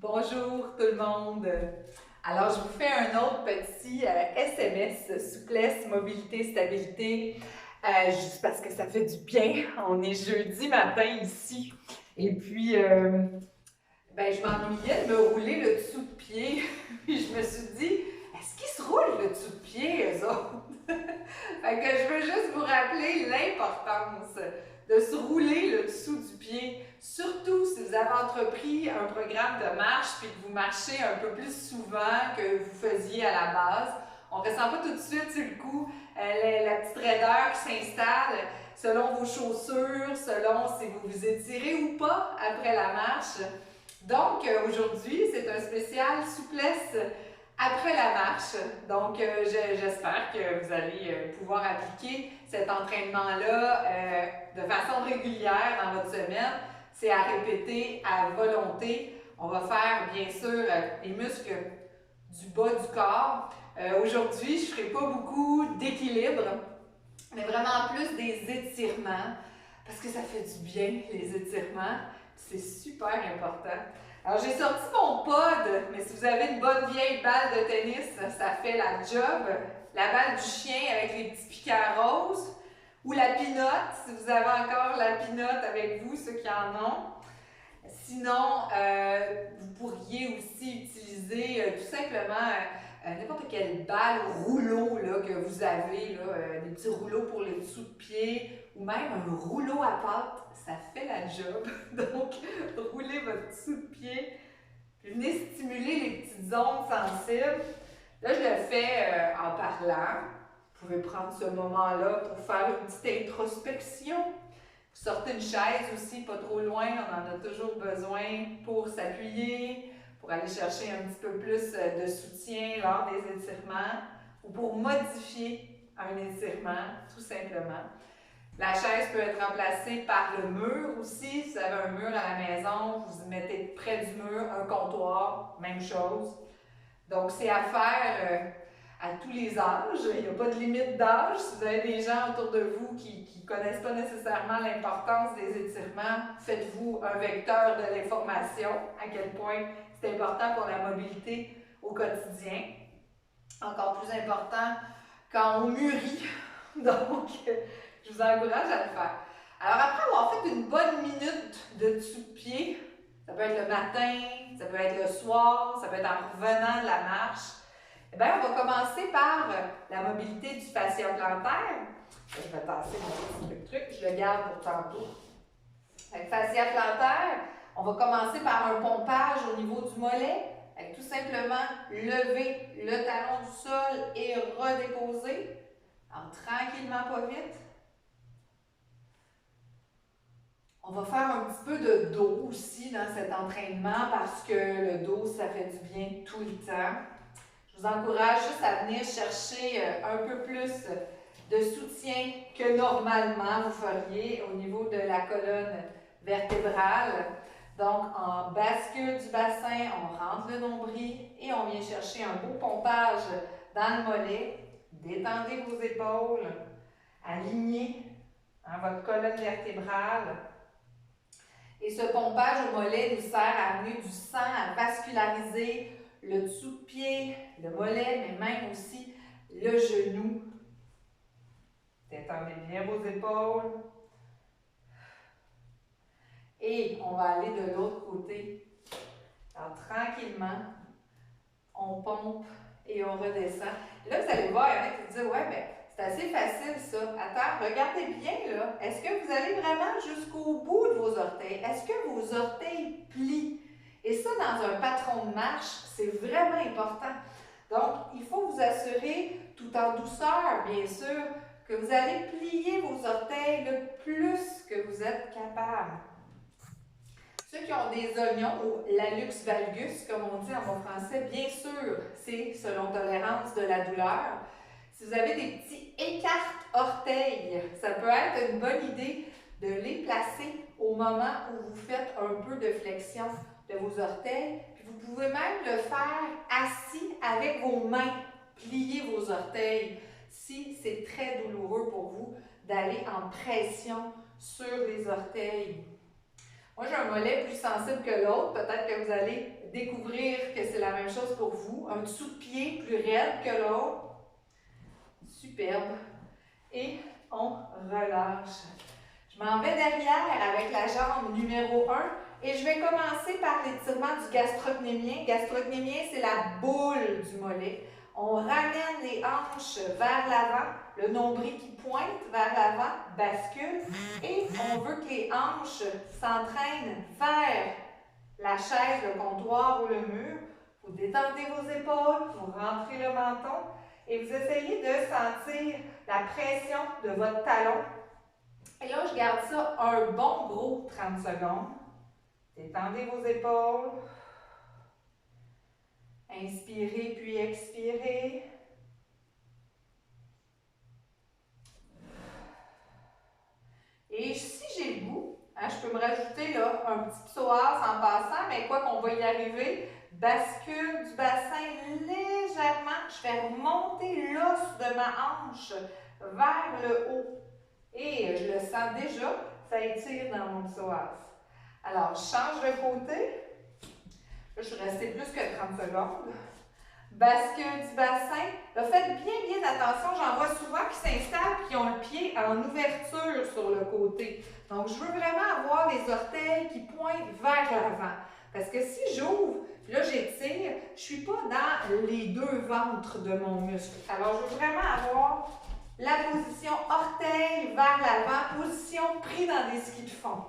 Bonjour tout le monde! Alors, je vous fais un autre petit SMS, souplesse, mobilité, stabilité, juste parce que ça fait du bien. On est jeudi matin ici. Et puis, je m'ennuyais de me rouler le dessous de pied. Puis je me suis dit, est-ce qu'ils se roulent le dessous de pied, eux autres? Fait que je veux juste vous rappeler l'importance de se rouler le dessous du pied, surtout si vous avez entrepris un programme de marche puis que vous marchez un peu plus souvent que vous faisiez à la base. On ne ressent pas tout de suite sur le coup la petite raideur qui s'installe selon vos chaussures, selon si vous vous étirez ou pas après la marche. Donc, aujourd'hui, c'est un spécial souplesse après la marche. Donc, j'espère que vous allez pouvoir appliquer cet entraînement-là de façon régulière dans votre semaine. C'est à répéter à volonté. On va faire, bien sûr, les muscles du bas du corps. Aujourd'hui, je ne ferai pas beaucoup d'équilibre, mais vraiment plus des étirements, parce que ça fait du bien, les étirements. C'est super important. Alors, j'ai sorti mon pod, mais si vous avez une bonne vieille balle de tennis, ça fait la job. La balle du chien avec les petits piquants roses, ou la pinotte, si vous avez encore la pinotte avec vous, ceux qui en ont. Sinon, vous pourriez aussi utiliser tout simplement n'importe quelle balle ou rouleau là, que vous avez, là, des petits rouleaux pour les dessous de pied, ou même un rouleau à pâte, ça fait la job. Donc, roulez votre dessous de pied, venez stimuler les petites zones sensibles. Là, je le fais en parlant. Vous pouvez prendre ce moment-là pour faire une petite introspection. Vous sortez une chaise aussi, pas trop loin, on en a toujours besoin pour s'appuyer, pour aller chercher un petit peu plus de soutien lors des étirements ou pour modifier un étirement, tout simplement. La chaise peut être remplacée par le mur aussi. Si vous avez un mur à la maison, vous mettez près du mur un comptoir, même chose. Donc, c'est à faire à tous les âges. Il n'y a pas de limite d'âge. Si vous avez des gens autour de vous qui ne connaissent pas nécessairement l'importance des étirements, faites-vous un vecteur de l'information, à quel point c'est important pour la mobilité au quotidien. Encore plus important quand on mûrit. Donc, je vous encourage à le faire. Alors, après avoir fait une bonne minute de dessous de pied, ça peut être le matin, ça peut être le soir, ça peut être en revenant de la marche. Eh bien, on va commencer par la mobilité du fascia plantaire. Je vais tasser mon petit truc, je le garde pour tantôt. Avec fascia plantaire, on va commencer par un pompage au niveau du mollet. Avec tout simplement lever le talon du sol et redéposer. Alors, tranquillement, pas vite. On va faire un petit peu de dos aussi dans cet entraînement parce que le dos, ça fait du bien tout le temps. Je vous encourage juste à venir chercher un peu plus de soutien que normalement vous feriez au niveau de la colonne vertébrale. Donc, en bascule du bassin, on rentre le nombril et on vient chercher un beau pompage dans le mollet. Détendez vos épaules, alignez votre colonne vertébrale. Et ce pompage au mollet nous sert à amener du sang, à vasculariser le dessous de pied, le mollet, mais même aussi le genou. Détendez bien vos épaules. Et on va aller de l'autre côté. Alors, tranquillement, on pompe et on redescend. Là, vous allez voir, il y en a qui disent « Ouais, ben, c'est assez facile ça. » Attends, regardez bien là. Est-ce que vous allez vraiment jusqu'au bout de vos orteils? Est-ce que vos orteils plient? Et ça, dans un patron de marche, c'est vraiment important. Donc, il faut vous assurer, tout en douceur, bien sûr, que vous allez plier vos orteils le plus que vous êtes capable. Ceux qui ont des oignons ou l'hallux valgus, comme on dit en bon français, bien sûr, c'est selon tolérance de la douleur. Si vous avez des petits écarte-orteils, ça peut être une bonne idée de les placer au moment où vous faites un peu de flexion de vos orteils. Puis vous pouvez même le faire assis avec vos mains. Plier vos orteils si c'est très douloureux pour vous d'aller en pression sur les orteils. Moi, j'ai un mollet plus sensible que l'autre. Peut-être que vous allez découvrir que c'est la même chose pour vous. Un dessous de pied plus raide que l'autre. Superbe. Et on relâche. Je m'en vais derrière avec la jambe numéro 1 et je vais commencer par l'étirement du gastrocnémien. Gastrocnémien, c'est la boule du mollet. On ramène les hanches vers l'avant, le nombril qui pointe vers l'avant, bascule, et on veut que les hanches s'entraînent vers la chaise, le comptoir ou le mur. Vous détendez vos épaules, vous rentrez le menton et vous essayez de sentir la pression de votre talon. Et là, je garde ça un bon gros 30 secondes. Détendez vos épaules. Inspirez puis expirez. Et si j'ai le goût, je peux me rajouter là, un petit psoas en passant, mais quoi qu'on va y arriver, bascule du bassin légèrement. Je fais remonter l'os de ma hanche vers le haut. Et je le sens déjà, ça étire dans mon psoas. Alors, je change de côté. Là, je suis restée plus que 30 secondes. Bascule du bassin. Là, faites bien attention. J'en vois souvent qui s'installent et qui ont le pied en ouverture sur le côté. Donc, je veux vraiment avoir les orteils qui pointent vers l'avant. Parce que si j'ouvre, là, j'étire, je ne suis pas dans les deux ventres de mon muscle. Alors, je veux vraiment avoir la position orteil vers l'avant, position pris dans des skis de fond.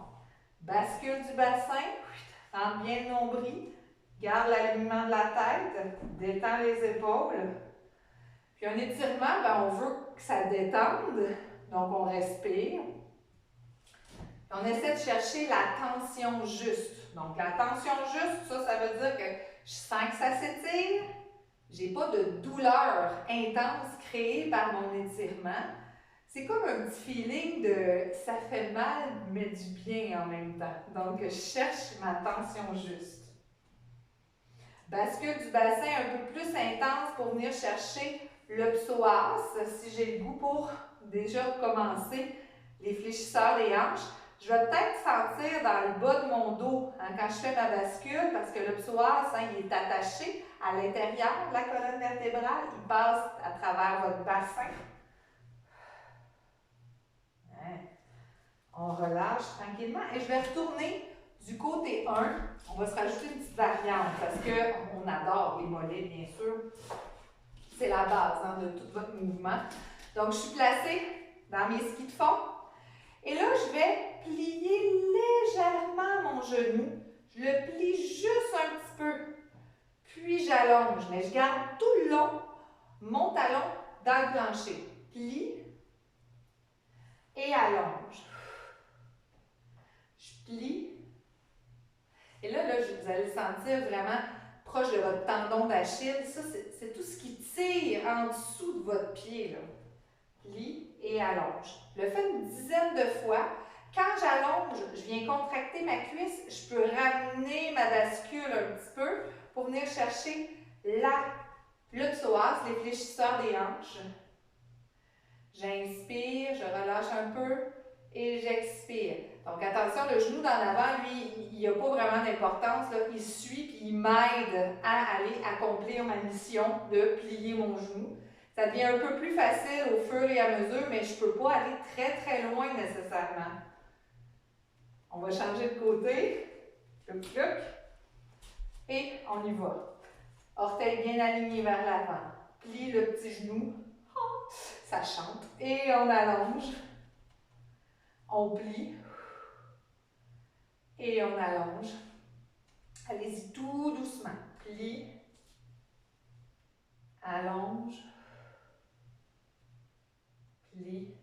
Bascule du bassin, rentre bien le nombril, garde l'alignement de la tête, détend les épaules. Puis un étirement, on veut que ça détende, donc on respire. On essaie de chercher la tension juste. Donc la tension juste, ça veut dire que je sens que ça s'étire. J'ai pas de douleur intense créée par mon étirement. C'est comme un petit feeling de ça fait mal, mais du bien en même temps. Donc, je cherche ma tension juste. Bascule du bassin un peu plus intense pour venir chercher le psoas, si j'ai le goût pour déjà commencer les fléchisseurs des hanches. Je vais peut-être sentir dans le bas de mon dos quand je fais ma bascule, parce que le psoas, il est attaché à l'intérieur de la colonne vertébrale. Il passe à travers votre bassin. On relâche tranquillement et je vais retourner du côté 1. On va se rajouter une petite variante parce qu'on adore les mollets, bien sûr. C'est la base de tout votre mouvement. Donc, je suis placée dans mes skis de fond. Et là, je vais plier légèrement mon genou. Je le plie juste un petit peu. Puis, j'allonge. Mais je garde tout le long mon talon dans le plancher. Plie et allonge. Je plie. Et là, vous allez le sentir vraiment proche de votre tendon d'Achille. Ça, c'est tout ce qui tire en dessous de votre pied. Là. Plie et allonge. Je le fais une dizaine de fois. Quand j'allonge, je viens contracter ma cuisse. Je peux ramener ma bascule un petit peu pour venir chercher le psoas, les fléchisseurs des hanches. J'inspire, je relâche un peu et j'expire. Donc attention, le genou dans l'avant, lui, il n'a pas vraiment d'importance. Il suit et il m'aide à aller accomplir ma mission de plier mon genou. Ça devient un peu plus facile au fur et à mesure, mais je ne peux pas aller très loin nécessairement. On va changer de côté. Cluc. Et on y va. Orteil bien aligné vers l'avant. Plie le petit genou. Ça chante. Et on allonge. On plie. Et on allonge. Allez-y tout doucement. Plie. Allonge. Plie.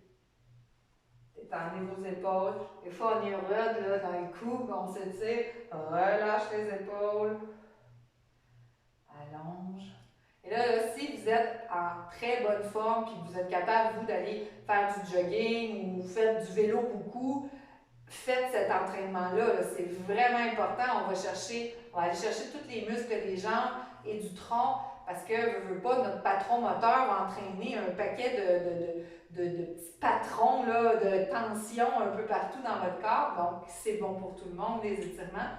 Détendez vos épaules. Des fois, on est rude là, dans le cou, on s'étire. Relâche les épaules. Allonge. Et là, si vous êtes en très bonne forme et que vous êtes capable, vous, d'aller faire du jogging ou vous faites du vélo beaucoup, faites cet entraînement-là. Là, c'est vraiment important. On va aller chercher tous les muscles des jambes et du tronc Parce que, veut pas, notre patron moteur va entraîner un paquet de petits patrons là, de tension un peu partout dans votre corps. Donc, c'est bon pour tout le monde, les étirements.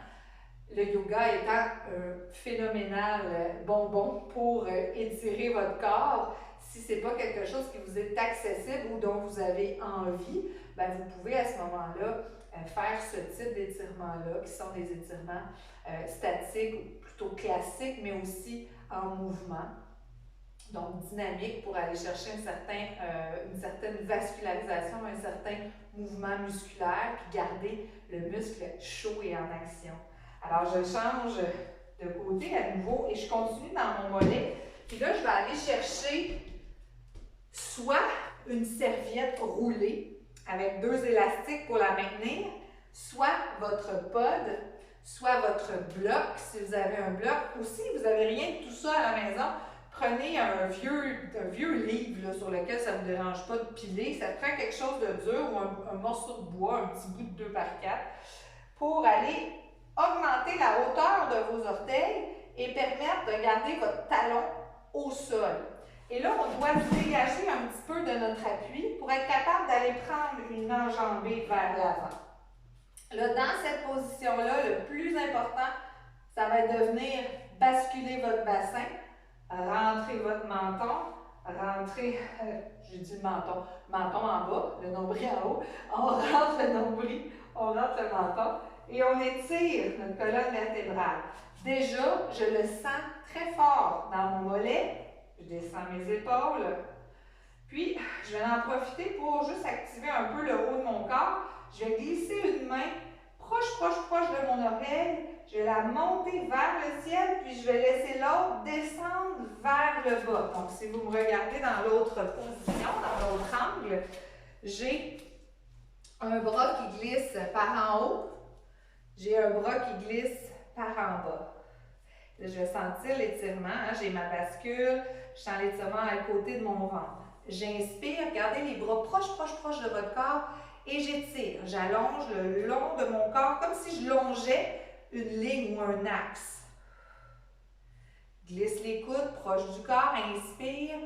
Le yoga étant un phénoménal bonbon pour étirer votre corps. Si ce n'est pas quelque chose qui vous est accessible ou dont vous avez envie, bien, vous pouvez à ce moment-là faire ce type d'étirements-là, qui sont des étirements statiques ou plutôt classiques, mais aussi en mouvement. Donc, dynamique pour aller chercher une certaine vascularisation, un certain mouvement musculaire, puis garder le muscle chaud et en action. Alors, je change de côté à nouveau et je continue dans mon mollet. Puis là, je vais aller chercher soit une serviette roulée avec 2 élastiques pour la maintenir, soit votre pod, soit votre bloc, si vous avez un bloc, ou si vous n'avez rien de tout ça à la maison, prenez un vieux livre là, sur lequel ça ne vous dérange pas de piler. Ça prend quelque chose de dur ou un morceau de bois, un petit bout de 2x4, pour aller augmenter la hauteur de vos orteils et permettre de garder votre talon au sol. Et là, on doit dégager un petit peu de notre appui pour être capable d'aller prendre une enjambée vers l'avant. Là, dans cette position-là, le plus important, ça va être de venir basculer votre bassin, rentrer votre menton, rentrer, j'ai dit le menton en bas, le nombril en haut, on rentre le nombril, on rentre le menton et on étire notre colonne vertébrale. Déjà, je le sens très fort dans mon mollet, je descends mes épaules, puis je vais en profiter pour juste activer un peu le haut de mon corps. Je vais glisser une main proche de mon oreille, je vais la monter vers le ciel, puis je vais laisser l'autre descendre vers le bas. Donc, si vous me regardez dans l'autre position, dans l'autre angle, j'ai un bras qui glisse par en haut, j'ai un bras qui glisse par en bas. Là, je vais sentir l'étirement, hein? J'ai ma bascule, je sens l'étirement à côté de mon ventre. J'inspire, gardez les bras proches de votre corps et j'étire. J'allonge le long de mon corps comme si je longeais une ligne ou un axe. Glisse les coudes proches du corps, inspire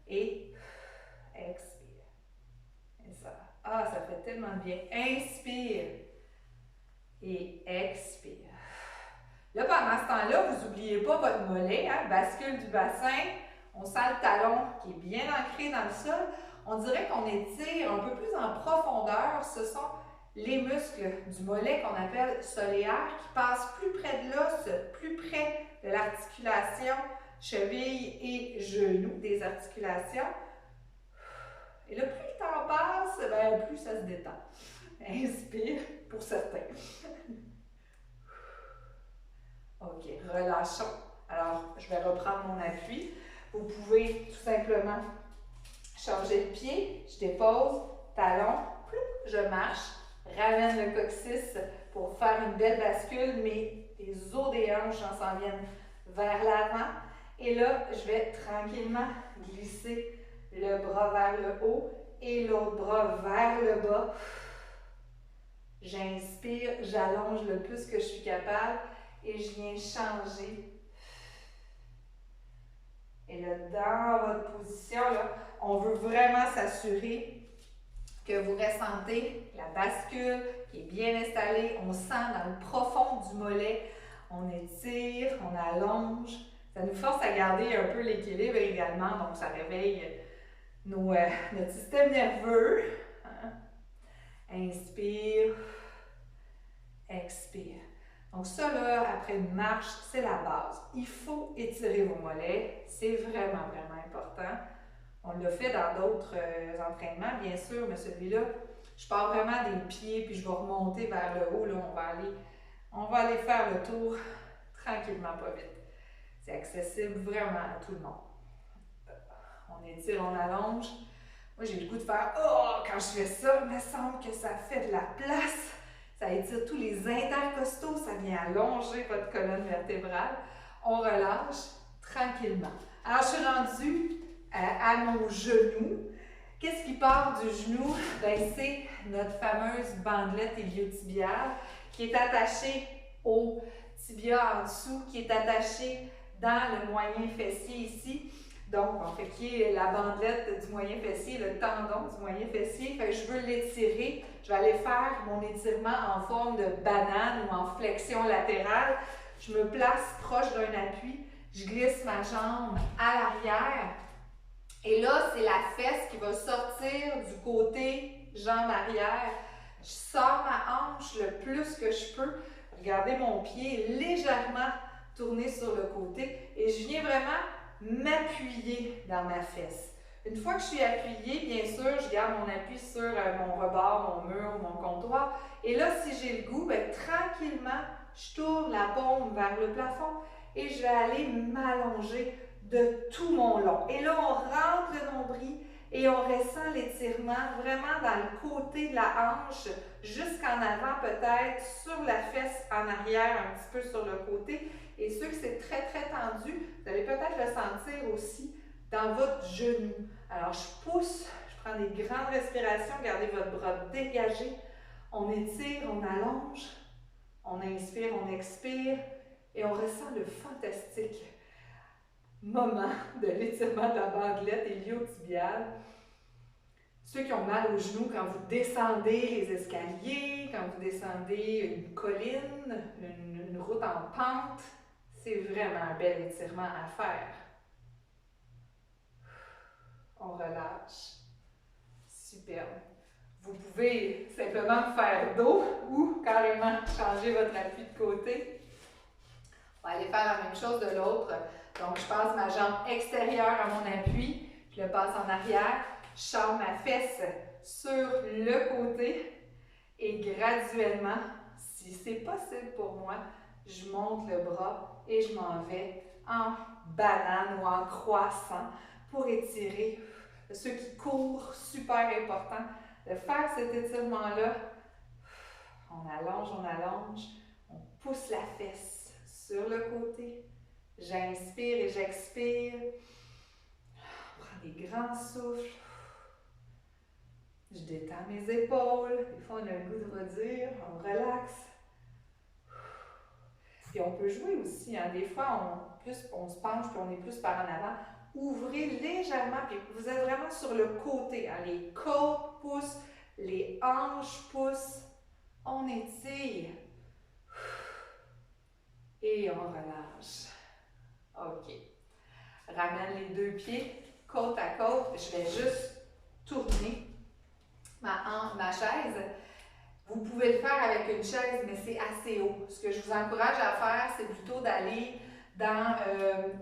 et expire. Et ça, ça fait tellement de bien. Inspire et expire. Là, pendant ce temps-là, vous n'oubliez pas votre mollet, hein? Bascule du bassin. On sent le talon qui est bien ancré dans le sol. On dirait qu'on étire un peu plus en profondeur. Ce sont les muscles du mollet qu'on appelle soléaires qui passent plus près de l'os, plus près de l'articulation cheville et genou, des articulations. Et là, plus le temps passe, bien, plus ça se détend. Inspire pour certains. OK, relâchons. Alors, je vais reprendre mon appui. Vous pouvez tout simplement changer le pied, je dépose, talon, je marche, ramène le coccyx pour faire une belle bascule, mais les os des hanches s'en viennent vers l'avant. Et là, je vais tranquillement glisser le bras vers le haut et l'autre bras vers le bas. J'inspire, j'allonge le plus que je suis capable et je viens changer. Et là, dans votre position, là, on veut vraiment s'assurer que vous ressentez la bascule qui est bien installée. On sent dans le profond du mollet. On étire, on allonge. Ça nous force à garder un peu l'équilibre également. Donc, ça réveille notre système nerveux. Hein? Inspire, expire. Donc ça, là, après une marche, c'est la base. Il faut étirer vos mollets. C'est vraiment, vraiment important. On l'a fait dans d'autres entraînements, bien sûr, mais celui-là, je pars vraiment des pieds, puis je vais remonter vers le haut. Là, on va aller faire le tour tranquillement, pas vite. C'est accessible vraiment à tout le monde. On étire, on allonge. Moi, j'ai le goût de faire « Oh! » Quand je fais ça, il me semble que ça fait de la place. Ça étire tous les intercostaux, ça vient allonger votre colonne vertébrale. On relâche tranquillement. Alors, je suis rendue à mon genou. Qu'est-ce qui part du genou? Ben, c'est notre fameuse bandelette iliotibiale qui est attachée au tibia en dessous, qui est attachée dans le moyen fessier ici. Donc, on fait qui est la bandelette du moyen fessier, le tendon du moyen fessier. Fait que je veux l'étirer. Je vais aller faire mon étirement en forme de banane ou en flexion latérale. Je me place proche d'un appui. Je glisse ma jambe à l'arrière. Et là, c'est la fesse qui va sortir du côté jambe arrière. Je sors ma hanche le plus que je peux. Regardez mon pied légèrement tourné sur le côté. Et je viens vraiment m'appuyer dans ma fesse. Une fois que je suis appuyée, bien sûr, je garde mon appui sur mon rebord, mon mur, mon comptoir. Et là, si j'ai le goût, bien, tranquillement, je tourne la paume vers le plafond et je vais aller m'allonger de tout mon long. Et là, on rentre le nombril et on ressent l'étirement vraiment dans le côté de la hanche, jusqu'en avant peut-être, sur la fesse en arrière, un petit peu sur le côté. Et ceux que c'est très, très tendu, vous allez peut-être le sentir aussi dans votre genou. Alors, je pousse, je prends des grandes respirations, gardez votre bras dégagé. On étire, on allonge, on inspire, on expire et on ressent le fantastique moment de l'étirement de la bandelette iliotibiale. Ceux qui ont mal aux genoux, quand vous descendez les escaliers, quand vous descendez une colline, une route en pente, c'est vraiment un bel étirement à faire. On relâche. Superbe. Vous pouvez simplement faire dos ou carrément changer votre appui de côté. On va aller faire la même chose de l'autre. Donc, je passe ma jambe extérieure à mon appui, je le passe en arrière, je sors ma fesse sur le côté et graduellement, si c'est possible pour moi, je monte le bras et je m'en vais en banane ou en croissant pour étirer. Ceux qui courent, super important de faire cet étirement-là. On allonge, on pousse la fesse sur le côté. J'inspire et j'expire. On prend des grands souffles. Je détends mes épaules. Des fois, on a le goût de redire. On relaxe. Et on peut jouer aussi. Hein. Des fois, on se penche puis on est plus par en avant. Ouvrez légèrement. Puis vous êtes vraiment sur le côté. Hein. Les côtes poussent. Les hanches poussent. On étire. Et on relâche. OK. Ramène les deux pieds côte à côte. Je vais juste tourner ma chaise. Vous pouvez le faire avec une chaise, mais c'est assez haut. Ce que je vous encourage à faire, c'est plutôt d'aller dans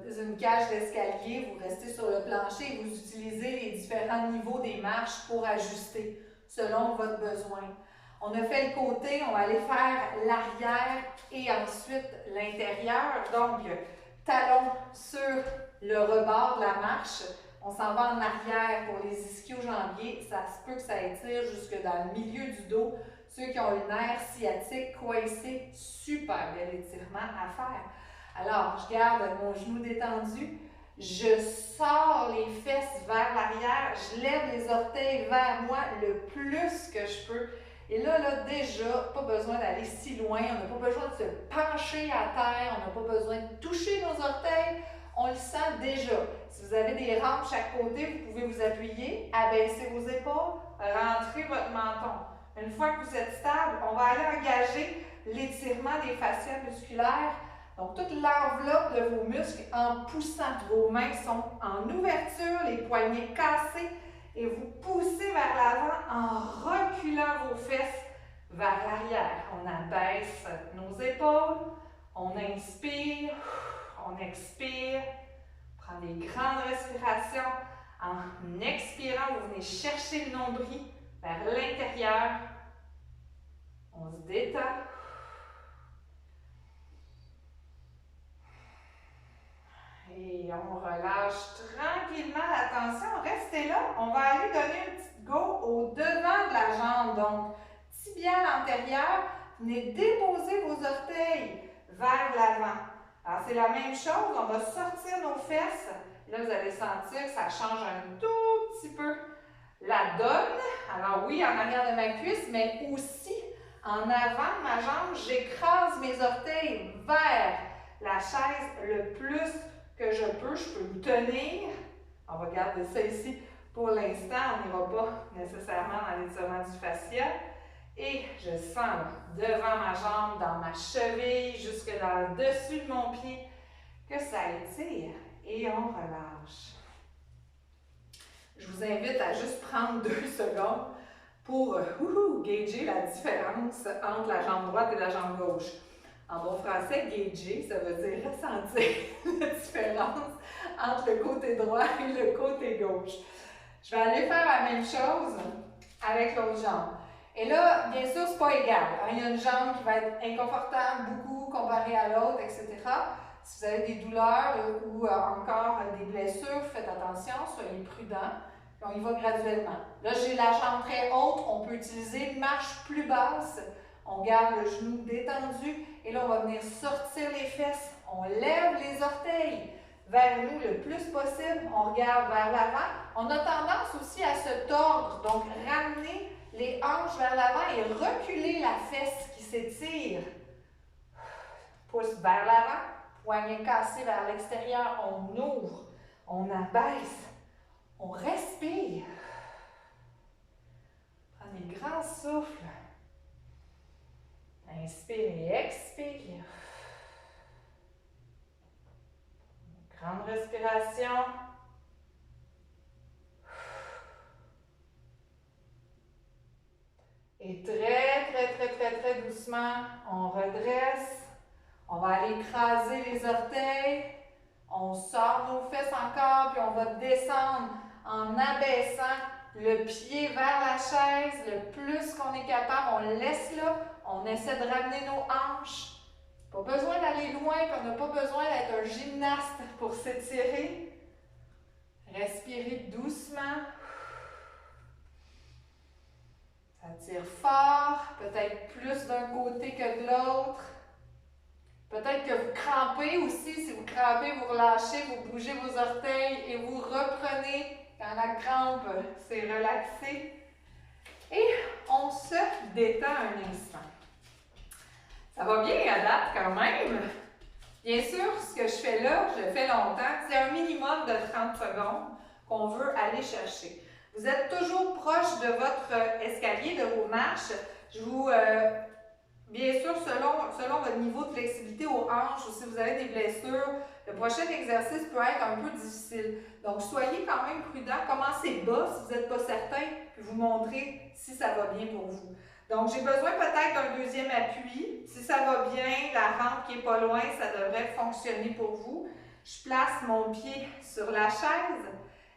une cage d'escalier. Vous restez sur le plancher et vous utilisez les différents niveaux des marches pour ajuster selon votre besoin. On a fait le côté, on va aller faire l'arrière et ensuite l'intérieur. Donc, talon sur le rebord de la marche. On s'en va en arrière pour les ischio-jambiers. Ça se peut que ça étire jusque dans le milieu du dos. Ceux qui ont le nerf sciatique coincé, super bel étirement à faire. Alors, je garde mon genou détendu. Je sors les fesses vers l'arrière. Je lève les orteils vers moi le plus que je peux. Et là, déjà, pas besoin d'aller si loin, on n'a pas besoin de se pencher à terre, on n'a pas besoin de toucher nos orteils, on le sent déjà. Si vous avez des rampes de chaque côté, vous pouvez vous appuyer, abaisser vos épaules, rentrer votre menton. Une fois que vous êtes stable, on va aller engager l'étirement des fascias musculaires, donc toute l'enveloppe de vos muscles en poussant. Vos mains sont en ouverture, les poignets cassés, et vous poussez vers l'avant en reculant vos fesses vers l'arrière. On abaisse nos épaules, on inspire, on expire, on prend des grandes respirations. En expirant, vous venez chercher le nombril vers l'intérieur. On se détend. Et on relâche tranquillement la tension. Restez là. On va aller donner un petit go au devant de la jambe. Donc, tibial antérieur. Venez déposer vos orteils vers l'avant. Alors, c'est la même chose. On va sortir nos fesses. Là, vous allez sentir que ça change un tout petit peu la donne. Alors oui, en arrière de ma cuisse, mais aussi en avant de ma jambe. J'écrase mes orteils vers la chaise le plus que je peux me tenir. On va garder ça ici pour l'instant. On n'ira pas nécessairement dans l'étirement du fascia. Et je sens devant ma jambe, dans ma cheville, jusque dans le dessus de mon pied, que ça étire. Et on relâche. Je vous invite à juste prendre 2 secondes pour gager la différence entre la jambe droite et la jambe gauche. En bon français, gager, ça veut dire ressentir la différence entre le côté droit et le côté gauche. Je vais aller faire la même chose avec l'autre jambe. Et là, bien sûr, c'est pas égal. Il y a une jambe qui va être inconfortable beaucoup comparée à l'autre, etc. Si vous avez des douleurs ou encore des blessures, faites attention, soyez prudents. Puis on y va graduellement. Là, j'ai la jambe très haute. On peut utiliser une marche plus basse. On garde le genou détendu. Et là, on va venir sortir les fesses. On lève les orteils vers nous le plus possible. On regarde vers l'avant. On a tendance aussi à se tordre. Donc, ramener les hanches vers l'avant et reculer la fesse qui s'étire. Pouce vers l'avant. Poignet cassé vers l'extérieur. On ouvre. On abaisse. On respire. Prenez des grands souffles. Inspire et expire. Grande respiration. Et très doucement, on redresse. On va aller écraser les orteils. On sort nos fesses encore, puis on va descendre en abaissant le pied vers la chaise. Le plus qu'on est capable, on laisse là. On essaie de ramener nos hanches. Pas besoin d'aller loin, puis on n'a pas besoin d'être un gymnaste pour s'étirer. Respirez doucement. Ça tire fort, peut-être plus d'un côté que de l'autre. Peut-être que vous crampez aussi. Si vous crampez, vous relâchez, vous bougez vos orteils et vous reprenez quand la crampe s'est relaxée. Et on se détend un instant. Ça va bien à date quand même. Bien sûr, ce que je fais là, je le fais longtemps, c'est un minimum de 30 secondes qu'on veut aller chercher. Vous êtes toujours proche de votre escalier, de vos marches. Je vous... Bien sûr, selon votre niveau de flexibilité aux hanches ou si vous avez des blessures, le prochain exercice peut être un peu difficile. Donc, soyez quand même prudent. Commencez bas si vous n'êtes pas certain, puis vous montrez si ça va bien pour vous. Donc, j'ai besoin peut-être d'un deuxième appui. Si ça va bien, la rampe qui n'est pas loin, ça devrait fonctionner pour vous. Je place mon pied sur la chaise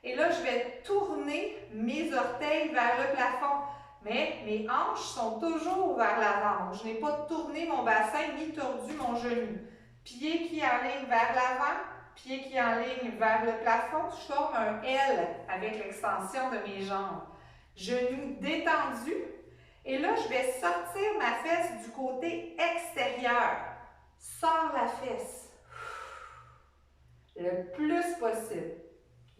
et là, je vais tourner mes orteils vers le plafond. Mais mes hanches sont toujours vers l'avant. Je n'ai pas tourné mon bassin ni tordu mon genou. Pied qui enligne vers l'avant, pied qui enligne vers le plafond. Je forme un L avec l'extension de mes jambes. Genou détendu. Et là, je vais sortir ma fesse du côté extérieur. Sors la fesse. Le plus possible.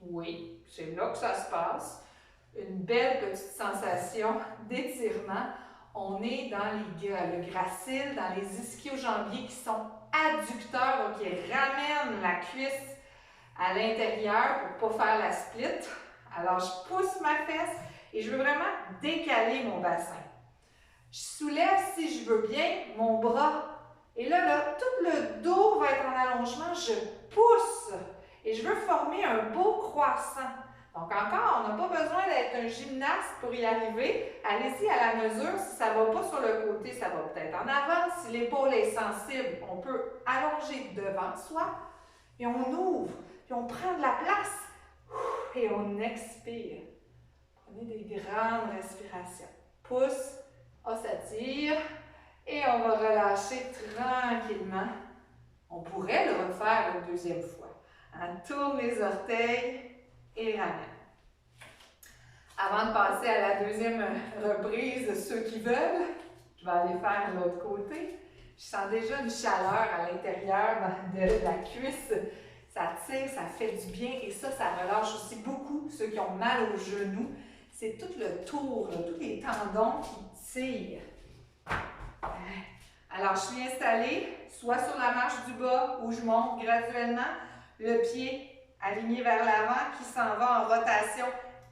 Oui, c'est là que ça se passe. Une belle petite sensation d'étirement. On est dans le gracile, dans les ischio-jambiers qui sont adducteurs, donc qui ramènent la cuisse à l'intérieur pour ne pas faire la split. Alors, je pousse ma fesse et je veux vraiment décaler mon bassin. Je soulève, si je veux bien, mon bras. Et là, tout le dos va être en allongement. Je pousse et je veux former un beau croissant. Donc encore, on n'a pas besoin d'être un gymnaste pour y arriver. Allez-y à la mesure. Si ça ne va pas sur le côté, ça va peut-être en avant. Si l'épaule est sensible, on peut allonger devant soi. Et on ouvre, puis on prend de la place. Et on expire. Prenez des grandes respirations. Pouce, on s'attire. Et on va relâcher tranquillement. On pourrait le refaire une deuxième fois. On tourne les orteils. Et ramène. Avant de passer à la deuxième reprise, ceux qui veulent, je vais aller faire l'autre côté. Je sens déjà une chaleur à l'intérieur de la cuisse. Ça tire, ça fait du bien et ça relâche aussi beaucoup ceux qui ont mal aux genoux. C'est tout le tour, là, tous les tendons qui tirent. Alors, je suis installée, soit sur la marche du bas où je monte graduellement. Le pied aligné vers l'avant qui s'en va en rotation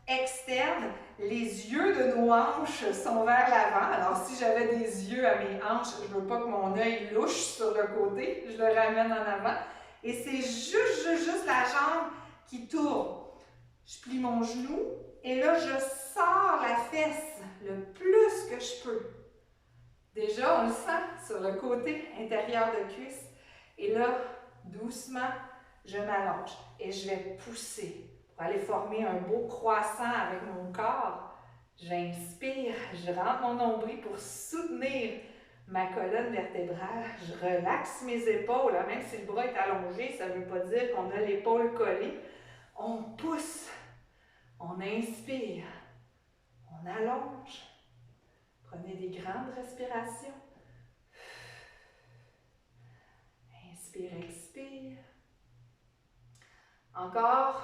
externe. Les yeux de nos hanches sont vers l'avant. Alors, si j'avais des yeux à mes hanches, je ne veux pas que mon œil louche sur le côté. Je le ramène en avant. Et c'est juste la jambe qui tourne. Je plie mon genou et là, je sors la fesse le plus que je peux. Déjà, on le sent sur le côté intérieur de cuisse. Et là, doucement, je m'allonge et je vais pousser pour aller former un beau croissant avec mon corps. J'inspire, je rentre mon nombril pour soutenir ma colonne vertébrale. Je relaxe mes épaules, même si le bras est allongé, ça ne veut pas dire qu'on a l'épaule collée. On pousse, on inspire, on allonge. Prenez des grandes respirations. Inspire, expire. Encore,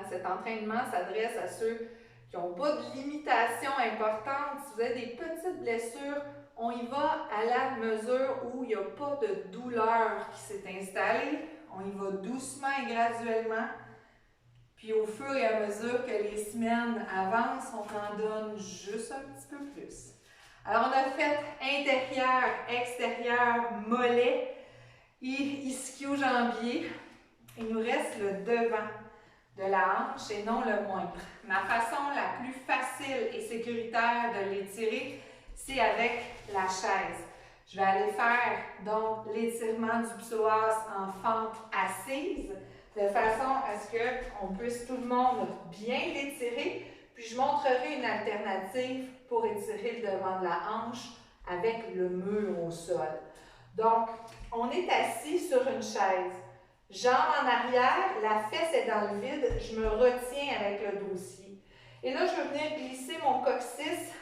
cet entraînement s'adresse à ceux qui n'ont pas de limitation importante. Si vous avez des petites blessures, on y va à la mesure où il n'y a pas de douleur qui s'est installée. On y va doucement et graduellement. Puis au fur et à mesure que les semaines avancent, on en donne juste un petit peu plus. Alors, on a fait intérieur, extérieur, mollet et ischio-jambier. Il nous reste le devant de la hanche et non le moindre. Ma façon la plus facile et sécuritaire de l'étirer, c'est avec la chaise. Je vais aller faire donc l'étirement du psoas en fente assise, de façon à ce qu'on puisse tout le monde bien l'étirer. Puis je montrerai une alternative pour étirer le devant de la hanche avec le mur au sol. Donc, on est assis sur une chaise. Jambes en arrière, la fesse est dans le vide, je me retiens avec le dossier. Et là, je vais venir glisser mon coccyx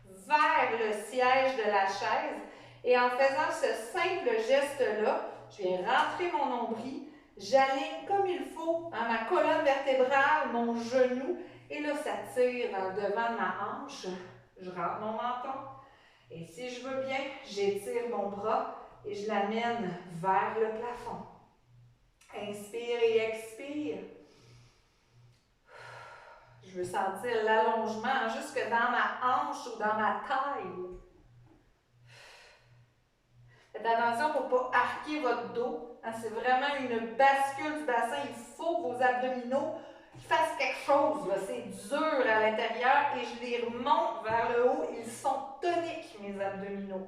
vers le siège de la chaise. Et en faisant ce simple geste-là, je viens rentrer mon nombril, j'aligne comme il faut ma colonne vertébrale, mon genou, et là, ça tire dans le devant de ma hanche. Je rentre mon menton. Et si je veux bien, j'étire mon bras et je l'amène vers le plafond. Inspire et expire. Je veux sentir l'allongement jusque dans ma hanche ou dans ma taille. Faites attention pour ne pas arquer votre dos. C'est vraiment une bascule du bassin. Il faut que vos abdominaux fassent quelque chose. C'est dur à l'intérieur et je les remonte vers le haut. Ils sont toniques, mes abdominaux.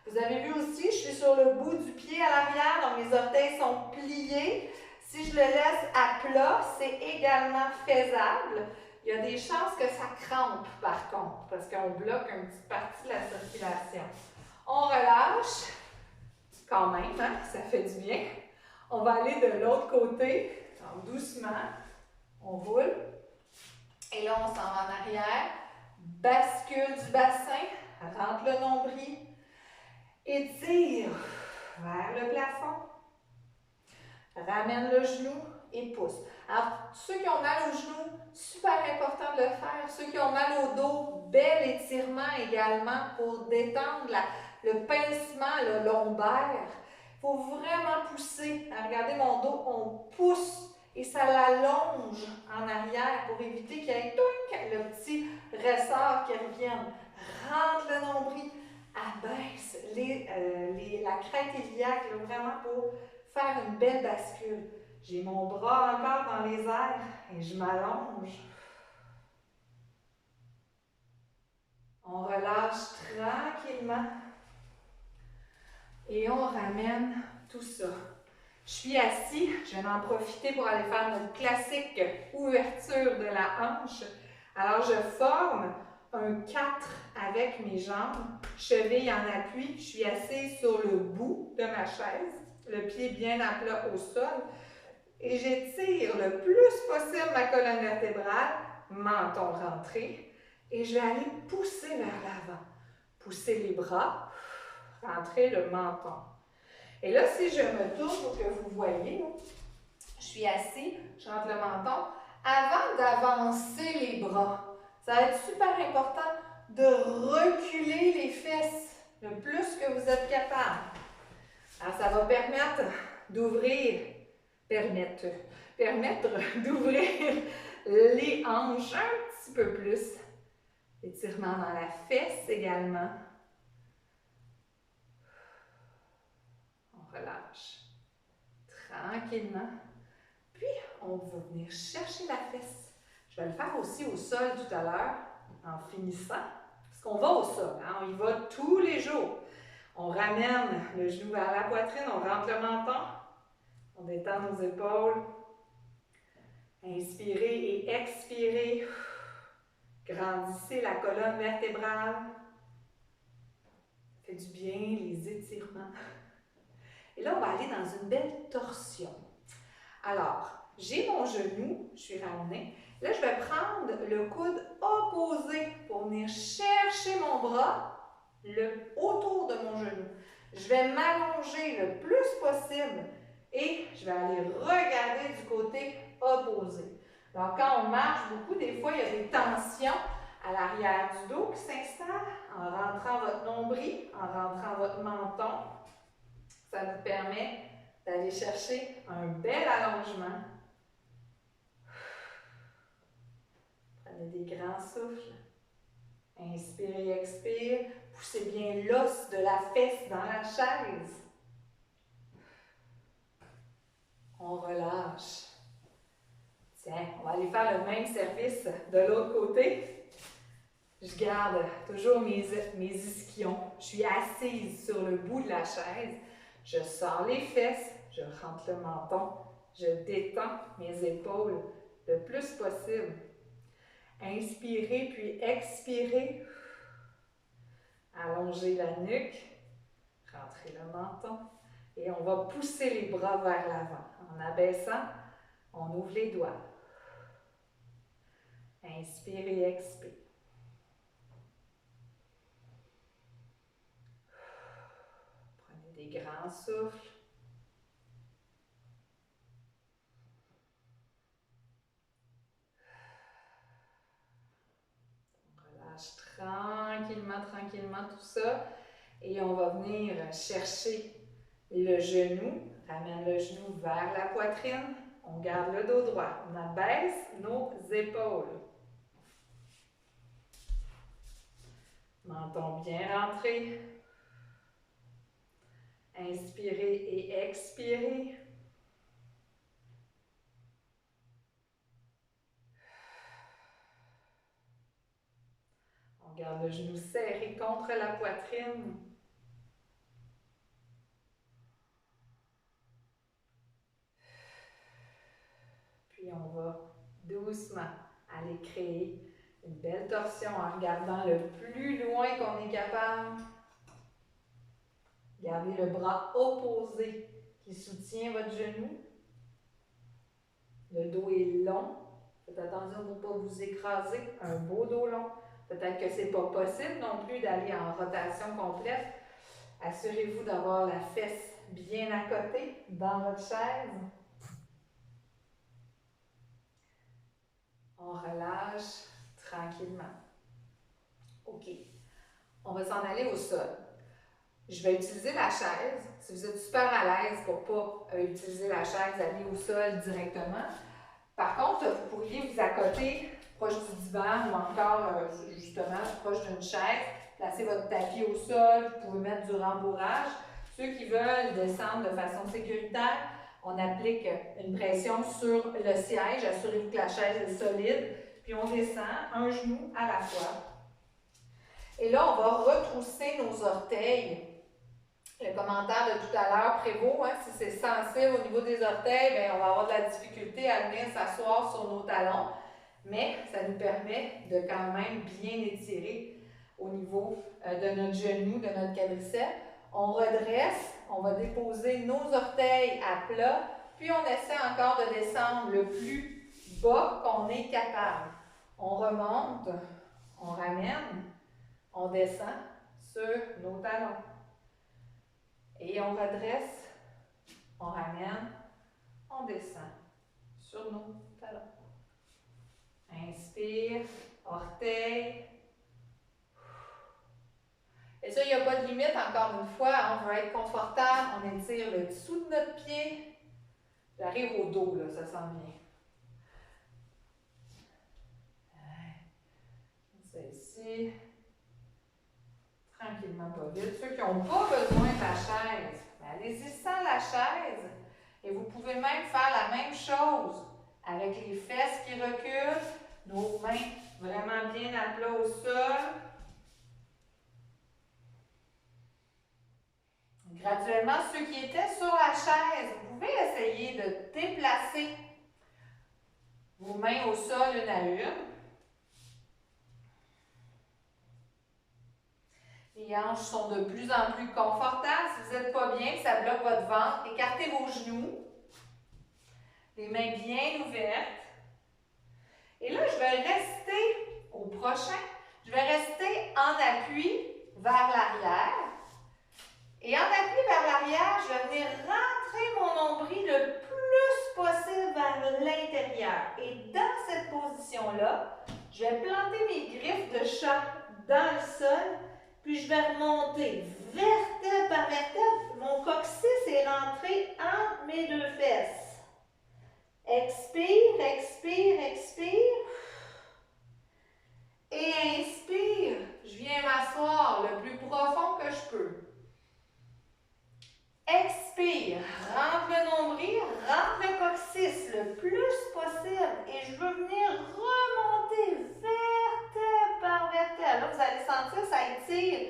Vous avez vu aussi, je suis sur le bout du pied à l'arrière, donc mes orteils sont pliés. Si je le laisse à plat, c'est également faisable. Il y a des chances que ça crampe par contre, parce qu'on bloque une petite partie de la circulation. On relâche, quand même, ça fait du bien. On va aller de l'autre côté, donc doucement. On roule. Et là, on s'en va en arrière. Bascule du bassin, rentre le nombril. Étire vers le plafond. Ramène le genou et pousse. Alors, ceux qui ont mal au genou, super important de le faire. Ceux qui ont mal au dos, bel étirement également pour détendre le pincement, le lombaire. Il faut vraiment pousser. Regardez mon dos, on pousse et ça l'allonge en arrière pour éviter qu'il y ait le petit ressort qui revienne. Rentre le nombril, abaisse la crête iliaque, vraiment pour faire une belle bascule. J'ai mon bras encore dans les airs et je m'allonge. On relâche tranquillement et on ramène tout ça. Je suis assis, je vais en profiter pour aller faire notre classique ouverture de la hanche. Alors je forme un 4 avec mes jambes, cheville en appui, je suis assise sur le bout de ma chaise, le pied bien à plat au sol, et j'étire le plus possible ma colonne vertébrale, menton rentré, et je vais aller pousser vers l'avant. Pousser les bras, rentrer le menton. Et là, si je me tourne pour que vous voyez, je suis assis, je rentre le menton. Avant d'avancer les bras, ça va être super important de reculer les fesses le plus que vous êtes capable. Alors, ça va permettre d'ouvrir permettre d'ouvrir les hanches un petit peu plus. Étirement dans la fesse également. On relâche tranquillement. Puis, on va venir chercher la fesse. Je vais le faire aussi au sol tout à l'heure, en finissant. Parce qu'on va au sol, hein? On y va tous les jours. On ramène le genou vers la poitrine, on rentre le menton. On détend nos épaules. Inspirez et expirez. Grandissez la colonne vertébrale. Ça fait du bien, les étirements. Et là, on va aller dans une belle torsion. Alors, j'ai mon genou, je suis ramenée. Là, je vais prendre le coude opposé pour venir chercher mon bras autour de mon genou. Je vais m'allonger le plus possible et je vais aller regarder du côté opposé. Donc, quand on marche beaucoup, des fois, il y a des tensions à l'arrière du dos qui s'installent en rentrant votre nombril, en rentrant votre menton. Ça vous permet d'aller chercher un bel allongement. Prenez des grands souffles. Inspirez, expire. Poussez bien l'os de la fesse dans la chaise. On relâche. Tiens, on va aller faire le même service de l'autre côté. Je garde toujours mes ischions. Je suis assise sur le bout de la chaise. Je sors les fesses, je rentre le menton, je détends mes épaules le plus possible. Inspirez puis expirez. Allongez la nuque, rentrez le menton et on va pousser les bras vers l'avant. En abaissant, on ouvre les doigts. Inspirez, expire. Prenez des grands souffles. Tranquillement, tranquillement tout ça. Et on va venir chercher le genou. Ramène le genou vers la poitrine. On garde le dos droit. On abaisse nos épaules. Menton bien rentré. Inspirez et expirez. On garde le genou serré contre la poitrine. Puis on va doucement aller créer une belle torsion en regardant le plus loin qu'on est capable. Gardez le bras opposé qui soutient votre genou. Le dos est long. Faites attention pour ne pas vous écraser. Un beau dos long. Peut-être que ce n'est pas possible non plus d'aller en rotation complète. Assurez-vous d'avoir la fesse bien à côté dans votre chaise. On relâche tranquillement. OK. On va s'en aller au sol. Je vais utiliser la chaise. Si vous êtes super à l'aise pour ne pas utiliser la chaise, aller au sol directement. Par contre, vous pourriez vous accoter proche du divan ou encore justement proche d'une chaise. Placez votre tapis au sol. Vous pouvez mettre du rembourrage. Ceux qui veulent descendre de façon sécuritaire, on applique une pression sur le siège. Assurez-vous que la chaise est solide. Puis on descend un genou à la fois. Et là, on va retrousser nos orteils. Le commentaire de tout à l'heure prévaut, hein, si c'est sensible au niveau des orteils, bien, on va avoir de la difficulté à venir s'asseoir sur nos talons, mais ça nous permet de quand même bien étirer au niveau de notre genou, de notre quadriceps. On redresse, on va déposer nos orteils à plat, puis on essaie encore de descendre le plus bas qu'on est capable. On remonte, on ramène, on descend sur nos talons. Et on redresse, on ramène, on descend sur nos talons. Inspire, orteil. Et ça, il n'y a pas de limite, encore une fois. On veut être confortable, on étire le dessous de notre pied. J'arrive au dos, là, ça s'en vient. Ça ici. Tranquillement, pas vite. Ceux qui n'ont pas besoin de la chaise, allez-y sans la chaise. Et vous pouvez même faire la même chose avec les fesses qui reculent, nos mains vraiment bien à plat au sol. Graduellement, ceux qui étaient sur la chaise, vous pouvez essayer de déplacer vos mains au sol une à une. Les hanches sont de plus en plus confortables. Si vous n'êtes pas bien, que ça bloque votre ventre, écartez vos genoux. Les mains bien ouvertes. Et là, je vais rester au prochain. Je vais rester en appui vers l'arrière. Et en appui vers l'arrière, je vais venir rentrer mon nombril le plus possible vers l'intérieur. Et dans cette position-là, je vais planter mes griffes de chat dans le sol. Puis je vais remonter vertèbre par vertèbre. Mon coccyx est rentré entre mes deux fesses. Expire, expire, expire. Et inspire. Je viens m'asseoir le plus profond que je peux. Expire. Rentre le nombril, rentre le coccyx le plus possible. Et je veux venir remonter vertèbre par vertèbre. Là, vous allez sentir, ça étire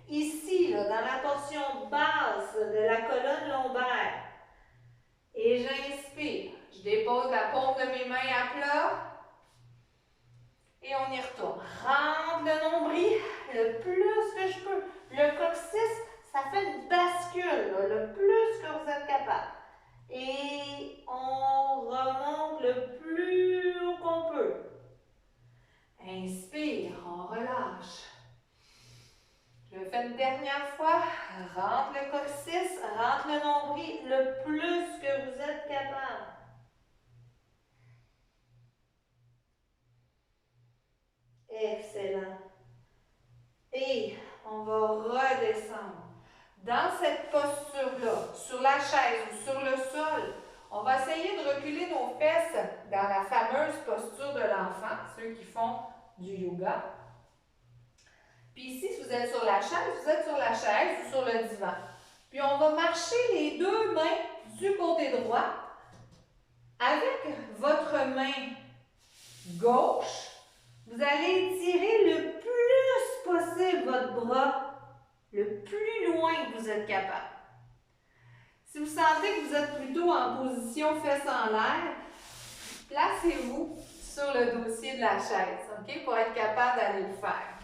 ici, là, dans la portion basse de la colonne lombaire. Et j'inspire. Je dépose la paume de mes mains à plat. Et on y retourne. Rentre le nombril le plus que je peux. Le coccyx, ça fait une bascule, là, le plus que vous êtes capable. Et on remonte le plus haut qu'on peut. Inspire, on relâche. Je le fais une dernière fois. Rentre le coccyx, rentre le nombril le plus que vous êtes capable. Excellent. Et on va redescendre. Dans cette posture-là, sur la chaise ou sur le sol, on va essayer de reculer nos fesses dans la fameuse posture de l'enfant, ceux qui font du yoga. Puis ici, si vous êtes sur la chaise, vous êtes sur la chaise ou sur le divan. Puis on va marcher les deux mains du côté droit avec votre main gauche. Vous allez étirer le plus possible votre bras, le plus loin que vous êtes capable. Si vous sentez que vous êtes plutôt en position fesses en l'air, placez-vous sur le dossier de la chaise, ok, pour être capable d'aller le faire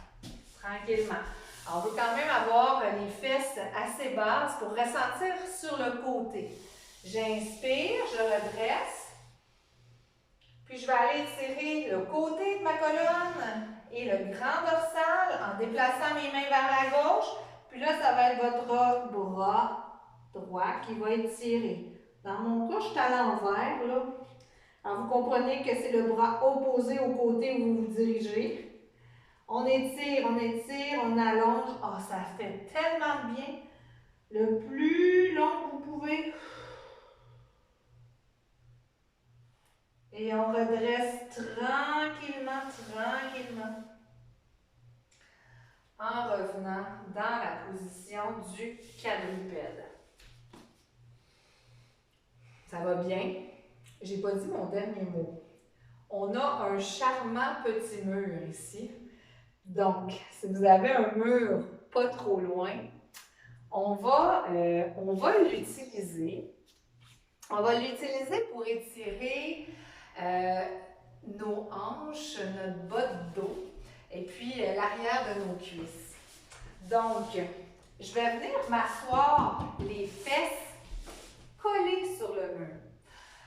tranquillement. Alors, on veut quand même avoir les fesses assez basses pour ressentir sur le côté. J'inspire, je redresse. Puis je vais aller étirer le côté de ma colonne et le grand dorsal en déplaçant mes mains vers la gauche. Puis là, ça va être votre bras droit qui va être tiré. Dans mon cas, je suis à l'envers, là. Alors, vous comprenez que c'est le bras opposé au côté où vous vous dirigez. On étire, on allonge. Oh, ça fait tellement de bien. Le plus long que vous pouvez. Et on redresse tranquillement, tranquillement. En revenant dans la position du quadrupède. Ça va bien? J'ai pas dit mon dernier mot. On a un charmant petit mur ici. Donc, si vous avez un mur pas trop loin, on va l'utiliser. On va l'utiliser pour étirer nos hanches, notre bas de dos et puis l'arrière de nos cuisses. Donc, je vais venir m'asseoir les fesses collées sur le mur.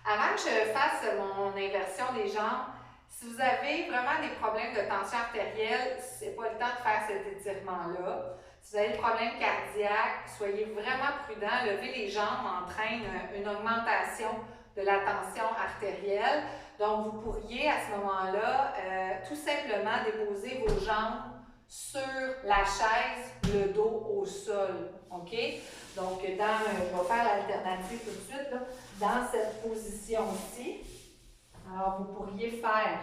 Avant que je fasse mon inversion des jambes, si vous avez vraiment des problèmes de tension artérielle, ce n'est pas le temps de faire cet étirement-là. Si vous avez des problèmes cardiaques, soyez vraiment prudents. Lever les jambes entraîne une augmentation de la tension artérielle. Donc, vous pourriez à ce moment-là tout simplement déposer vos jambes sur la chaise, le dos au sol. OK? Donc, je vais faire l'alternative tout de suite, là, dans cette position-ci. Alors, vous pourriez faire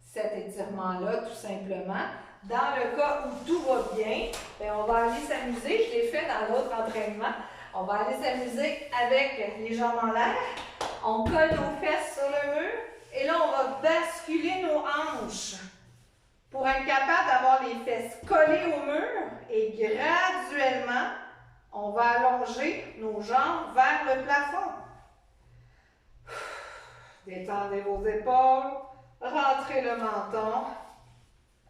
cet étirement-là, tout simplement. Dans le cas où tout va bien, bien, on va aller s'amuser. Je l'ai fait dans l'autre entraînement. On va aller s'amuser avec les jambes en l'air. On colle nos fesses sur le mur. Et là, on va basculer nos hanches pour être capable d'avoir les fesses collées au mur. Et graduellement, on va allonger nos jambes vers le plafond. Détendez vos épaules. Rentrez le menton.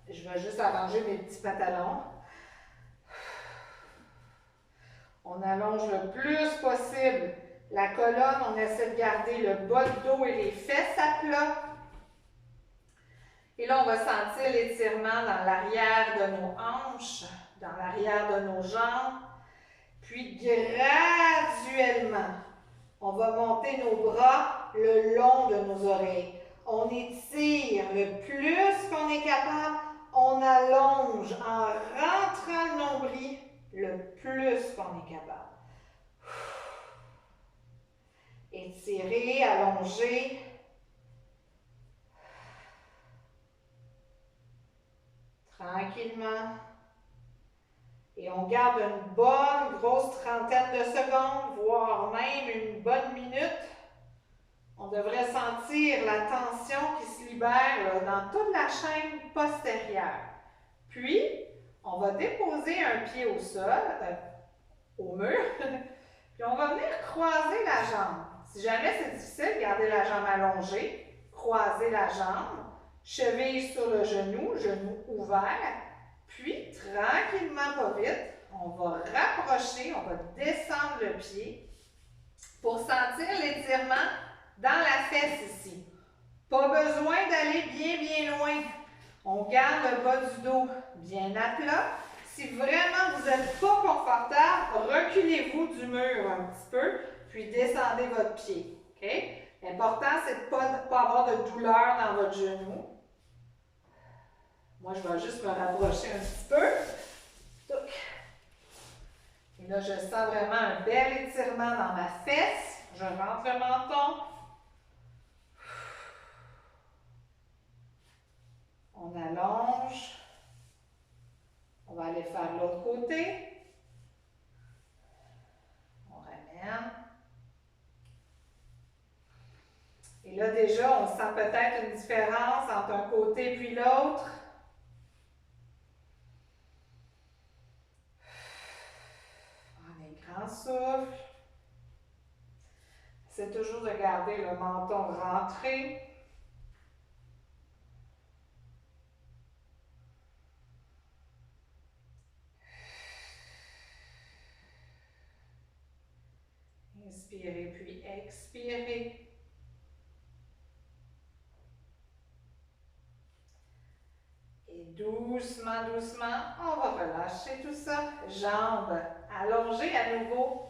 Je vais juste arranger mes petits pantalons. On allonge le plus possible la colonne. On essaie de garder le bas du dos et les fesses à plat. Et là, on va sentir l'étirement dans l'arrière de nos hanches, dans l'arrière de nos jambes. Puis graduellement, on va monter nos bras le long de nos oreilles. On étire le plus qu'on est capable. On allonge en rentrant le nombril le plus qu'on est capable. Étirer, allonger. Tranquillement. Et on garde une bonne grosse trentaine de secondes, voire même une bonne minute. On devrait sentir la tension qui se libère là, dans toute la chaîne postérieure. Puis, on va déposer un pied au sol, au mur, puis on va venir croiser la jambe. Si jamais c'est difficile, gardez la jambe allongée, croisez la jambe, cheville sur le genou, genou ouvert, puis tranquillement, pas vite, on va rapprocher, on va descendre le pied pour sentir l'étirement dans la fesse ici. Pas besoin d'aller bien loin. On garde le bas du dos bien à plat. Si vraiment vous n'êtes pas confortable, reculez-vous du mur un petit peu, puis descendez votre pied. Okay? L'important, c'est de ne pas avoir de douleur dans votre genou. Moi, je vais juste me rapprocher un petit peu. Et là, je sens vraiment un bel étirement dans ma fesse. Je rentre le menton. On allonge. On va aller faire l'autre côté. On ramène. Et là, déjà, on sent peut-être une différence entre un côté puis l'autre. Prenez un grand souffle. C'est toujours de garder le menton rentré. Inspirez puis expirez. Et doucement, on va relâcher tout ça. Jambes allongées à nouveau.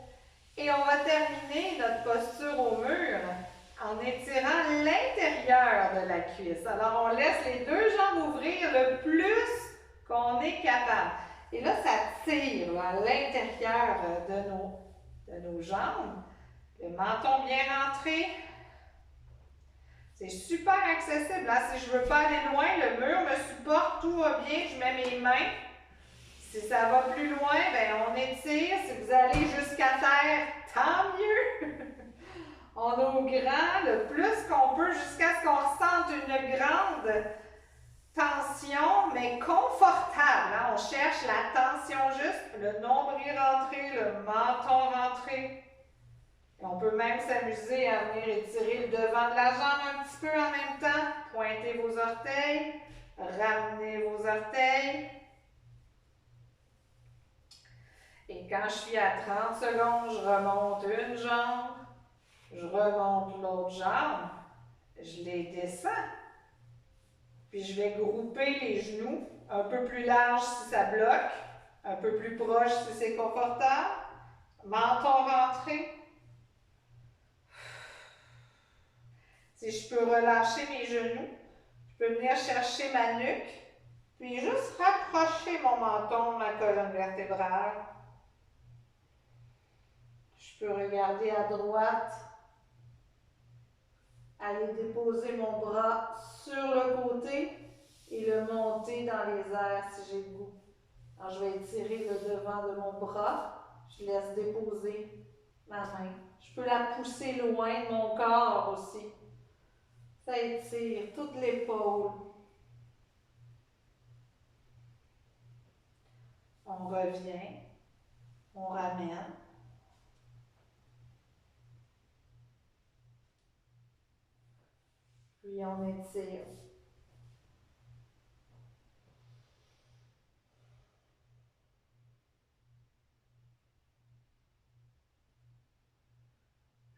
Et on va terminer notre posture au mur en étirant l'intérieur de la cuisse. Alors, on laisse les deux jambes ouvrir le plus qu'on est capable. Et là, ça tire là, à l'intérieur de nos jambes. Le menton bien rentré. C'est super accessible. Là, si je ne veux pas aller loin, le mur me supporte, tout va bien, je mets mes mains. Si ça va plus loin, bien, on étire. Si vous allez jusqu'à terre, tant mieux. On ouvre grand le plus qu'on peut jusqu'à ce qu'on ressente une grande tension, mais confortable. Hein? On cherche la tension juste, le nombril rentré, le menton rentré. Et on peut même s'amuser à venir étirer le devant de la jambe un petit peu en même temps. Pointez vos orteils, ramenez vos orteils. Et quand je suis à 30 secondes, je remonte une jambe, je remonte l'autre jambe, je les descends. Puis je vais grouper les genoux un peu plus large si ça bloque, un peu plus proche si c'est confortable. Menton rentré. Si je peux relâcher mes genoux, je peux venir chercher ma nuque. Puis juste rapprocher mon menton de la colonne vertébrale. Je peux regarder à droite, aller déposer mon bras sur le côté et le monter dans les airs si j'ai le goût. Alors, je vais étirer le devant de mon bras. Je laisse déposer ma main. Je peux la pousser loin de mon corps aussi. Ça étire toute l'épaule. On revient. On ramène. Puis on étire.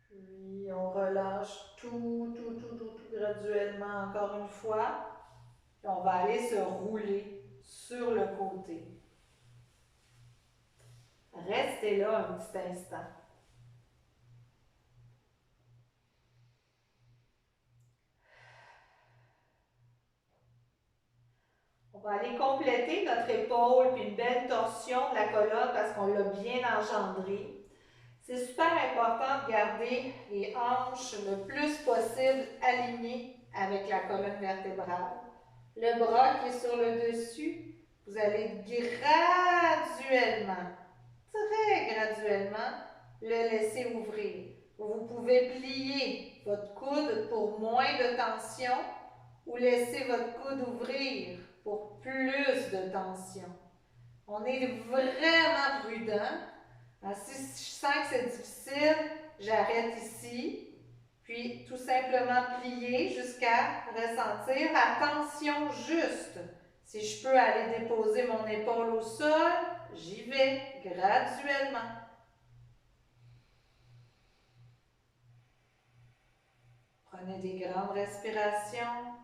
Puis on relâche tout graduellement encore une fois. Puis on va aller se rouler sur le côté. Restez là un petit instant. On va aller compléter notre épaule puis une belle torsion de la colonne parce qu'on l'a bien engendrée. C'est super important de garder les hanches le plus possible alignées avec la colonne vertébrale. Le bras qui est sur le dessus, vous allez graduellement, très graduellement, le laisser ouvrir. Vous pouvez plier votre coude pour moins de tension ou laisser votre coude ouvrir pour plus de tension. On est vraiment prudent. Si je sens que c'est difficile, j'arrête ici. Puis tout simplement plier jusqu'à ressentir la tension juste. Si je peux aller déposer mon épaule au sol, j'y vais graduellement. Prenez des grandes respirations.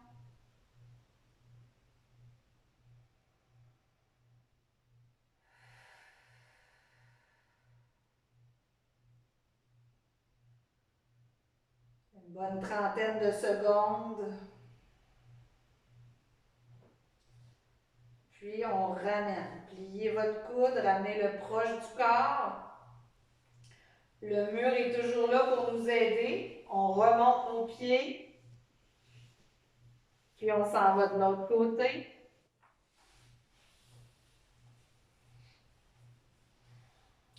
Une bonne trentaine de secondes. Puis on ramène. Pliez votre coude, ramenez-le proche du corps. Le mur est toujours là pour nous aider. On remonte nos pieds. Puis on s'en va de l'autre côté.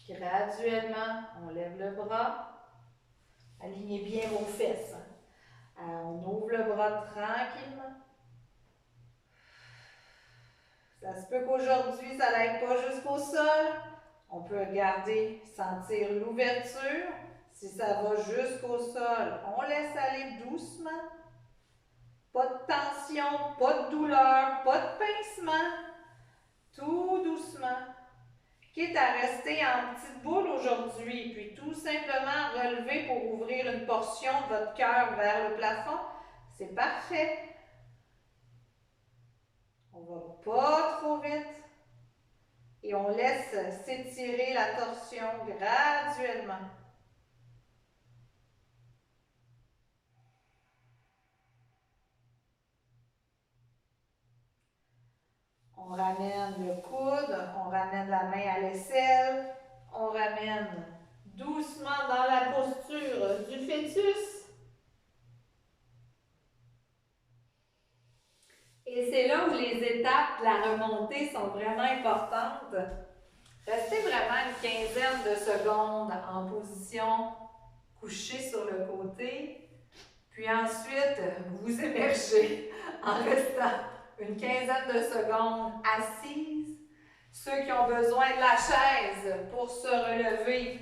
Graduellement, on lève le bras. Alignez bien vos fesses. On ouvre le bras tranquillement. Ça se peut qu'aujourd'hui, ça n'aille pas jusqu'au sol. On peut regarder, sentir l'ouverture. Si ça va jusqu'au sol, on laisse aller doucement. Pas de tension, pas de douleur, pas de pincement. Tout doucement. Quitte à rester en petite boule aujourd'hui, puis tout simplement relever pour ouvrir une portion de votre cœur vers le plafond, c'est parfait. On va pas trop vite et on laisse s'étirer la torsion graduellement. On ramène le coude, on ramène la main à l'aisselle, on ramène doucement dans la posture du fœtus. Et c'est là où les étapes de la remontée sont vraiment importantes. Restez vraiment une quinzaine de secondes en position couchée sur le côté. Puis ensuite, vous émergez en restant une quinzaine de secondes assise. Ceux qui ont besoin de la chaise pour se relever,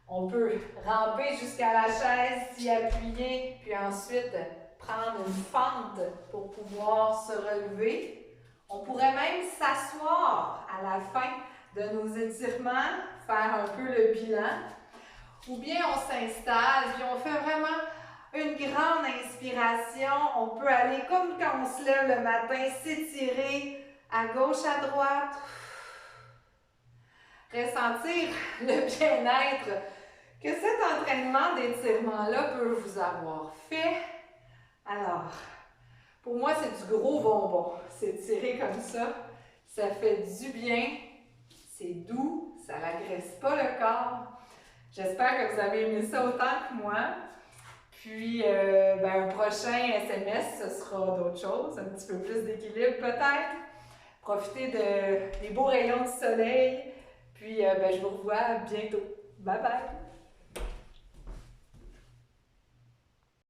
on peut ramper jusqu'à la chaise, s'y appuyer, puis ensuite prendre une fente pour pouvoir se relever. On pourrait même s'asseoir à la fin de nos étirements, faire un peu le bilan. Ou bien on s'installe, puis on fait vraiment une grande inspiration. On peut aller comme quand on se lève le matin, s'étirer à gauche, à droite. Ressentir le bien-être que cet entraînement d'étirement-là peut vous avoir fait. Alors, Pour moi, c'est du gros bonbon. C'est tiré comme ça. Ça fait du bien. C'est doux. Ça n'agresse pas le corps. J'espère que vous avez aimé ça autant que moi. Puis, un prochain SMS, ce sera d'autres choses, un petit peu plus d'équilibre peut-être. Profitez des beaux rayons du soleil. Puis, je vous revois bientôt. Bye bye!